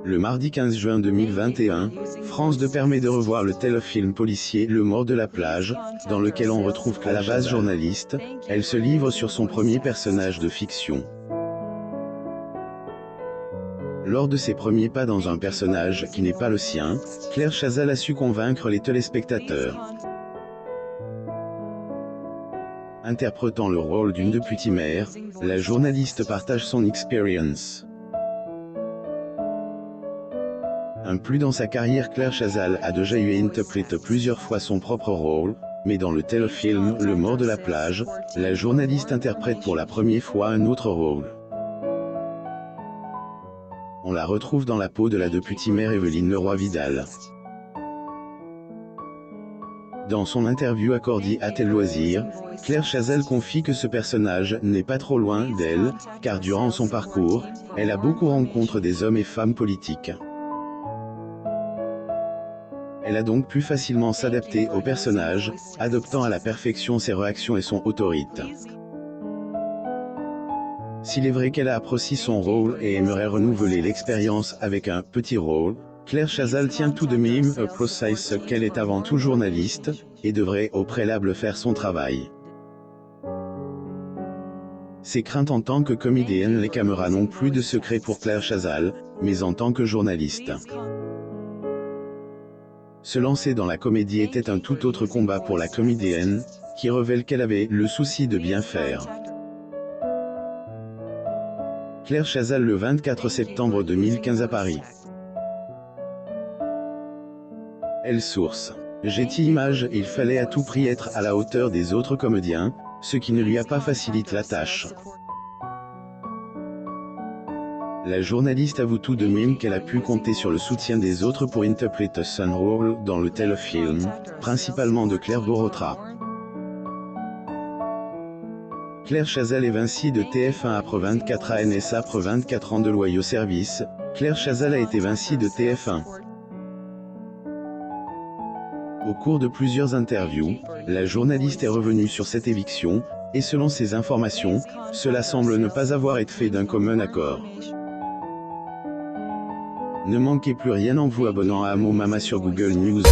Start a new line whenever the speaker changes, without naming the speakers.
Le mardi 15 juin 2021, France 2 permet de revoir le téléfilm policier Le Mort de la plage, dans lequel on retrouve à la base journaliste, elle se livre sur son premier personnage de fiction. Lors de ses premiers pas dans un personnage qui n'est pas le sien, Claire Chazal a su convaincre les téléspectateurs. Interprétant le rôle d'une deputy maire, la journaliste partage son expérience. Plus dans sa carrière, Claire Chazal a déjà interprété plusieurs fois son propre rôle, mais dans le téléfilm Le Mort de la plage, la journaliste interprète pour la première fois un autre rôle. On la retrouve dans la peau de la deputy maire Évelyne Leroy-Vidal. Dans son interview accordée à Tel Loisir, Claire Chazal confie que ce personnage n'est pas trop loin d'elle, car durant son parcours, elle a beaucoup rencontré des hommes et femmes politiques. Elle a donc pu facilement s'adapter au personnage, adoptant à la perfection ses réactions et son autorité. S'il est vrai qu'elle apprécie son rôle et aimerait renouveler l'expérience avec un petit rôle, Claire Chazal tient tout de même à préciser qu'elle est avant tout journaliste, et devrait au préalable faire son travail. Ses craintes en tant que comédienne, les caméras n'ont plus de secret pour Claire Chazal, mais en tant que journaliste. Se lancer dans la comédie était un tout autre combat pour la comédienne, qui révèle qu'elle avait le souci de bien faire. Claire Chazal le 24 septembre 2015 à Paris. Elle source. Getty Images. Il fallait à tout prix être à la hauteur des autres comédiens, ce qui ne lui a pas facilité la tâche. La journaliste avoue tout de même qu'elle a pu compter sur le soutien des autres pour interpréter son rôle dans le téléfilm, principalement de Claire Borotra. Claire Chazal est évincée de TF1 après 24 ans après 24 ans de loyaux services. Claire Chazal a été évincée de TF1. Au cours de plusieurs interviews, la journaliste est revenue sur cette éviction, et selon ses informations, cela semble ne pas avoir été fait d'un commun accord. Ne manquez plus rien en vous abonnant à Amo Mama sur Google News.